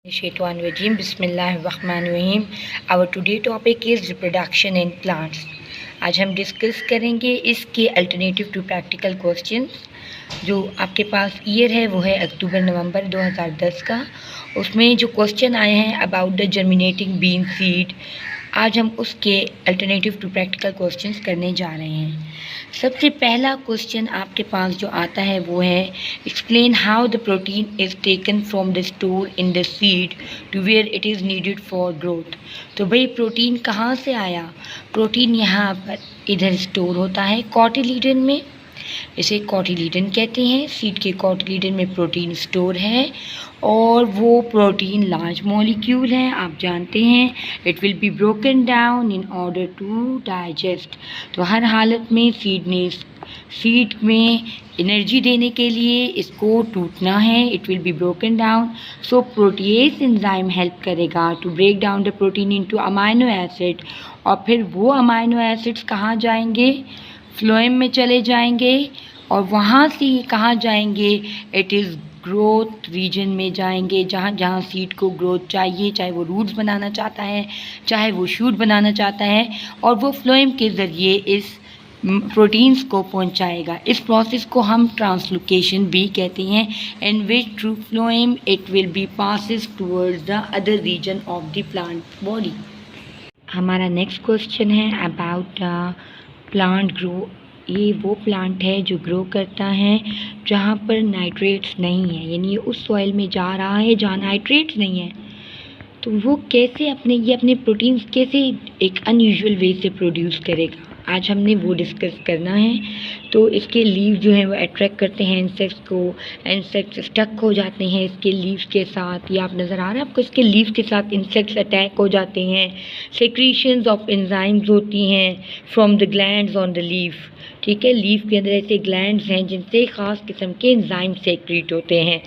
Shaitanirrajim. Bismillahirrahmanirrahim. Our today topic is reproduction in plants. आज हम discuss करेंगे इसके अल्टरनेटिव टू प्रैक्टिकल क्वेश्चंस। जो आपके पास ईयर है वो है अक्टूबर-नवंबर 2010 का। उसमें जो क्वेश्चन आए हैं about the germinating bean seed, आज हम उसके अल्टरनेटिव टू प्रैक्टिकल क्वेश्चंस करने जा रहे हैं। सबसे पहला क्वेश्चन आपके पास जो आता है वो है explain how the protein is taken from the store in the seed to where it is needed for growth. तो भाई प्रोटीन कहाँ से आया? प्रोटीन यहाँ पर इधर स्टोर होता है कॉटिलीडन में, इसे कॉटिलीडन कहते हैं। सीड के कॉटिलीडन में प्रोटीन स्टोर है और वो प्रोटीन लार्ज मॉलिक्यूल है, आप जानते हैं। It will be broken down in order to digest. तो हर हालत में सीड में एनर्जी देने के लिए इसको टूटना है। It will be broken down, so protease enzyme help करेगा to break down the protein into amino acid. और फिर वो अमाइनो एसिड्स कहाँ जाएंगे? फ्लोएम में चले जाएंगे और वहाँ से कहाँ जाएंगे? इट इज़ ग्रोथ रीजन में जाएंगे, जहाँ जहाँ सीड को ग्रोथ चाहिए, चाहे वो रूट्स बनाना चाहता है, चाहे वो शूट बनाना चाहता है, और वो फ्लोएम के ज़रिए इस प्रोटीन्स को पहुंचाएगा। इस प्रोसेस को हम ट्रांसलोकेशन भी कहते हैं, in which through phloem it will be passes towards the other region of the plant body. हमारा नेक्स्ट क्वेश्चन है अबाउट प्लांट ग्रो। ये वो प्लांट है जो ग्रो करता है जहाँ पर नाइट्रेट्स नहीं है, यानी ये उस सॉइल में जा रहा है जहाँ नाइट्रेट्स नहीं है। तो वो कैसे अपने प्रोटीन्स कैसे एक अनयूजुअल वे से प्रोड्यूस करेगा, आज हमने वो डिस्कस करना है। तो इसके लीव जो हैं वो अट्रैक्ट करते हैं इंसेक्ट्स को, इंसेक्ट्स स्टक हो जाते हैं इसके लीव्स के साथ। ये आप नज़र आ रहा है आपको, इसके लीव्स के साथ इंसेक्ट्स अटैक हो जाते हैं। सेक्रीशंस ऑफ एंजाइम्स होती हैं from the glands on the leaf, ठीक है। लीफ के अंदर ऐसे ग्लैंड्स हैं जिनसे ख़ास किस्म के एंजाइम सेक्रीट होते हैं।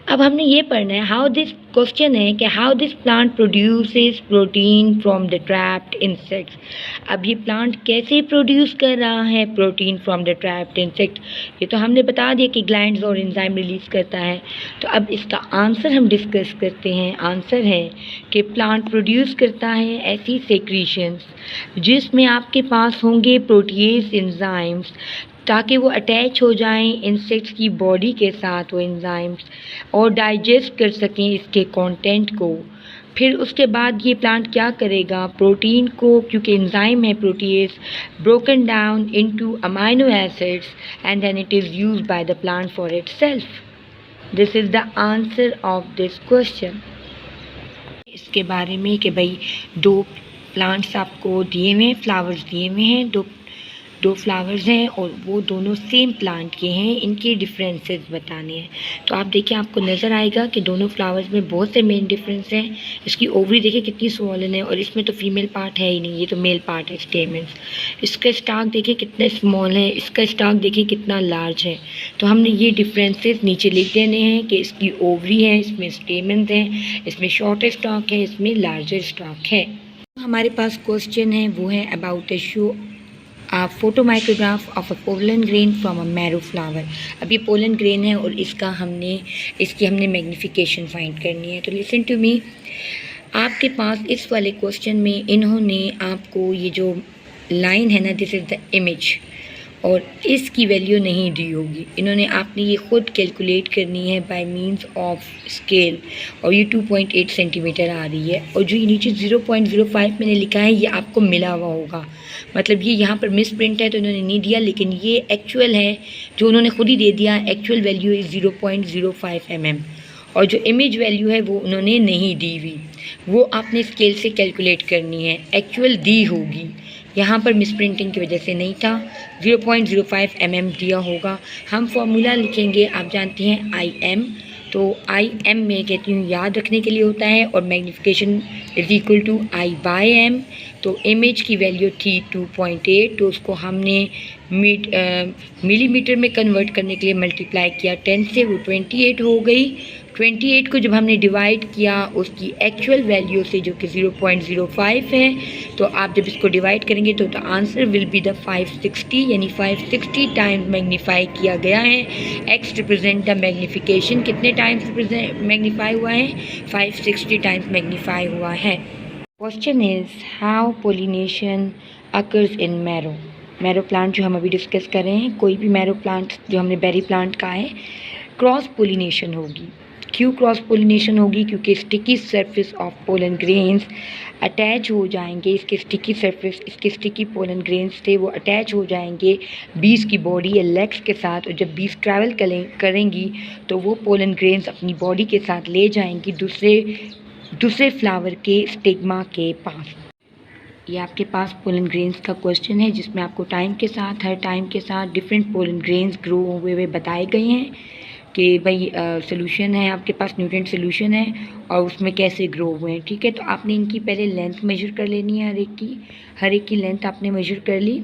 अब हमने ये पढ़ना है हाउ दिस, क्वेश्चन है कि how this plant produces protein from the trapped insects. अब ये प्लांट कैसे प्रोड्यूस कर रहा है protein from the trapped insect? ये तो हमने बता दिया कि ग्लैंड्स और एंजाइम रिलीज करता है। तो अब इसका आंसर हम डिस्कस करते हैं। आंसर है कि प्लांट प्रोड्यूस करता है ऐसी सेक्रीशंस जिसमें आपके पास होंगे प्रोटीएज एंजाइम्स, ताकि वो अटैच हो जाएं इंसेक्ट्स की बॉडी के साथ वो एंजाइम्स, और डाइजेस्ट कर सकें इसके कंटेंट को। फिर उसके बाद ये प्लांट क्या करेगा? प्रोटीन को, क्योंकि एंजाइम है protease, broken down into amino acids and then it is used by the plant for itself. This is the answer of this question. इसके बारे में कि भाई दो प्लांट्स आपको दिए हुए हैं, फ्लावर्स दिए हुए हैं, दो फ्लावर्स हैं और वो दोनों सेम प्लांट के हैं, इनके डिफरेंसेस बताने हैं। तो आप देखिए, आपको नज़र आएगा कि दोनों फ्लावर्स में बहुत से मेन डिफरेंस हैं। इसकी ओवरी देखिए कितनी स्वॉलन है और इसमें तो फीमेल पार्ट है ही नहीं, ये तो मेल पार्ट है, स्टेमन्स। इसका स्टाक देखिए कितने स्मॉल है, इसका स्टाक देखिए कितना लार्ज है। तो हमने ये डिफरेंसेस नीचे लिख देने हैं कि इसकी ओवरी है, इसमें स्टेमन्स हैं, इसमें शॉर्टर स्टाक है, इसमें लार्जर स्टाक है। हमारे पास क्वेश्चन है वो है about the show a photomicrograph of a pollen grain from a marrow flower। अब ये पोलन ग्रेन है और इसकी हमने मैग्नीफिकेशन फाइंड करनी है। तो लिसन टू मी, आपके पास इस वाले क्वेश्चन में इन्होंने आपको ये जो लाइन है ना, दिस इज़ द इमेज, और इसकी वैल्यू नहीं दी होगी। इन्होंने आपने ये ख़ुद कैलकुलेट करनी है बाय मींस ऑफ स्केल, और ये 2.8 सेंटीमीटर आ रही है। और जो ये नीचे 0.05 मैंने लिखा है ये आपको मिला हुआ होगा, मतलब ये यहाँ पर मिस प्रिंट है तो इन्होंने नहीं दिया, लेकिन ये एक्चुअल है जो उन्होंने खुद ही दे दिया। एक्चुअल वैल्यू इज़ 0.05 mm, और जो इमेज वैल्यू है वो उन्होंने नहीं दी हुई, वो आपने स्केल से कैलकुलेट करनी है। एक्चुअल दी होगी, यहाँ पर मिस प्रिंटिंग की वजह से नहीं था, 0.05 mm दिया होगा। हम फॉर्मूला लिखेंगे, आप जानते हैं IM, तो IM में कहती हूँ याद रखने के लिए होता है, और magnification is equal to I/M। तो इमेज की वैल्यू थी 2.8, तो उसको हमने मिलीमीटर में कन्वर्ट करने के लिए मल्टीप्लाई किया 10 से, वो 28 हो गई। 28 को जब हमने डिवाइड किया उसकी एक्चुअल वैल्यू से, जो कि 0.05 है, तो आप जब इसको डिवाइड करेंगे तो आंसर विल बी द 560, यानी 560 टाइम्स मैग्नीफाई किया गया है। एक्स रिप्रेजेंट द मैग्नीफिकेशन, कितने टाइम्स मैग्नीफाई हुआ है? 560 टाइम्स मैग्नीफाई हुआ है। Question is how pollination occurs in marrow. Marrow plant जो हम अभी डिस्कस कर रहे हैं, कोई भी मैरो प्लांट जो हमने बेरी प्लांट का है, क्रॉस पोलिनेशन होगी। क्यों क्रॉस पोलिनेशन होगी? क्योंकि sticky surface of pollen grains attach हो जाएंगे, इसके स्टिकी सरफेस, इसके स्टिकी पोलन ग्रेन्स थे वो अटैच हो जाएंगे बीज की बॉडी या लेग्स के साथ, और जब बीज ट्रैवल करेंगी तो वो पोलन ग्रेन्स अपनी बॉडी के साथ ले जाएंगी दूसरे फ्लावर के स्टिग्मा के पास। ये आपके पास पोलन ग्रेन्स का क्वेश्चन है, जिसमें आपको टाइम के साथ, हर टाइम के साथ डिफरेंट पोलन ग्रेन्स ग्रो हुए बताए गए हैं कि भाई सोल्यूशन है आपके पास, न्यूट्रिएंट सोल्यूशन है और उसमें कैसे ग्रो हुए हैं। ठीक है, तो आपने इनकी पहले लेंथ मेजर कर लेनी है, हर एक की लेंथ आपने मेजर कर ली।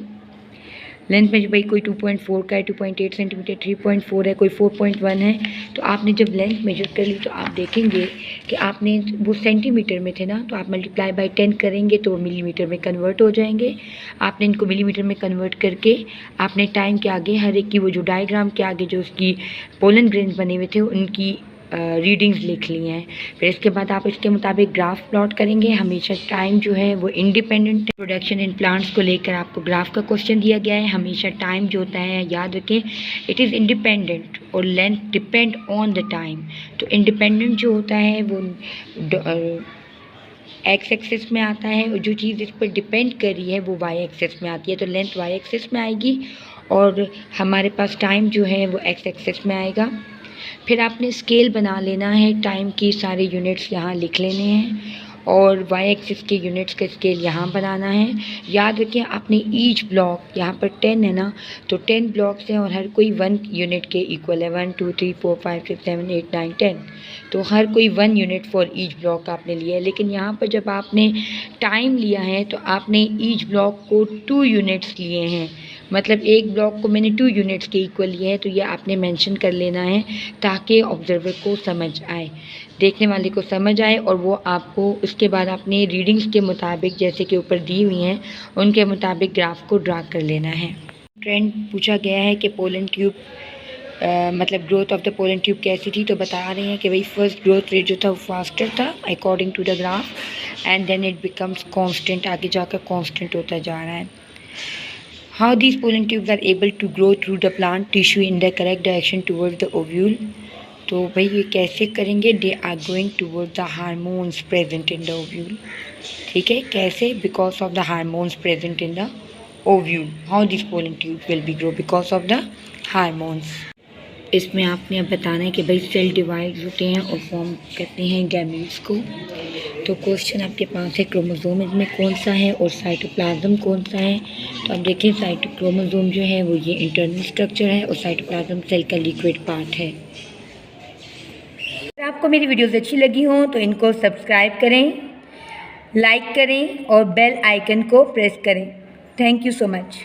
लेंथ में जो भाई कोई 2.4 का है, 2.8 सेंटीमीटर, 3.4 है, कोई 4.1 है, तो आपने जब लेंथ मेजर कर ली तो आप देखेंगे कि आपने वो सेंटीमीटर में थे ना, तो आप मल्टीप्लाई बाय 10 करेंगे तो वो मिलीमीटर में कन्वर्ट हो जाएंगे। आपने इनको मिलीमीटर में कन्वर्ट करके आपने टाइम के आगे हर एक की वो जो डायग्राम के आगे जो उसकी पोलन ग्रेन्स बने हुए थे उनकी रीडिंग्स लिख ली हैं। फिर इसके बाद आप इसके मुताबिक ग्राफ प्लॉट करेंगे। हमेशा टाइम जो है वो इंडिपेंडेंट प्रोडक्शन इन प्लांट्स को लेकर आपको ग्राफ का क्वेश्चन दिया गया है। हमेशा टाइम जो होता है, याद रखें, इट इज़ इंडिपेंडेंट और length depend on the time. तो इंडिपेंडेंट जो होता है वो एक्स एक्सिस में आता है, और जो चीज़ इस पर डिपेंड कर रही है वो वाई एक्सिस में आती है। तो लेंथ वाई एक्सिस में आएगी और हमारे पास टाइम जो है वो एक्स एक्सिस में आएगा। फिर आपने स्केल बना लेना है, टाइम की सारे यूनिट्स यहाँ लिख लेने हैं और वाई एक्सिस के यूनिट्स का स्केल यहाँ बनाना है। याद रखें आपने ईच ब्लॉक, यहाँ पर 10 है ना, तो 10 ब्लॉक्स हैं और हर कोई 1 यूनिट के इक्वल है। 1 2 3 4 5 6 7 8 9 10, तो हर कोई 1 यूनिट फॉर ईच ब्लॉक आपने लिया है। लेकिन यहाँ पर जब आपने टाइम लिया है तो आपने ईच ब्लॉक को 2 यूनिट्स लिए हैं, मतलब एक ब्लॉक को मैंने 2 यूनिट्स के इक्वल लिया है, तो ये आपने मेंशन कर लेना है ताकि ऑब्जर्वर को समझ आए, देखने वाले को समझ आए, और वो आपको उसके बाद अपने रीडिंग्स के मुताबिक, जैसे कि ऊपर दी हुई हैं उनके मुताबिक ग्राफ को ड्रा कर लेना है। ट्रेंड पूछा गया है कि पोलन ट्यूब मतलब growth of the pollen tube कैसी थी, तो बता रहे हैं कि भाई फर्स्ट ग्रोथ रेट जो था वो फास्टर था according to the graph, and then it becomes constant, आगे जाकर कांस्टेंट होता जा रहा है। How these pollen tubes are able to grow through the plant tissue in the correct direction towards the ovule, तो भाई ये कैसे करेंगे? They are going towards the hormones present in the ovule। ठीक है, कैसे? Because of the hormones present in the ovule। How these pollen tubes will be grow? Because of the hormones। इसमें आपने अब बताना है कि भाई सेल डिवाइड होते हैं और फॉर्म करते हैं गैमीट्स को। तो क्वेश्चन आपके पास है क्रोमोसोम में कौन सा है और साइटोप्लाज्म कौन सा है। तो आप देखिए क्रोमोसोम जो है वो ये इंटरनल स्ट्रक्चर है और साइटोप्लाज्म सेल का लिक्विड पार्ट है। अगर आपको मेरी वीडियोस अच्छी लगी हो तो इनको सब्सक्राइब करें, लाइक करें और बेल आइकन को प्रेस करें। Thank you so much.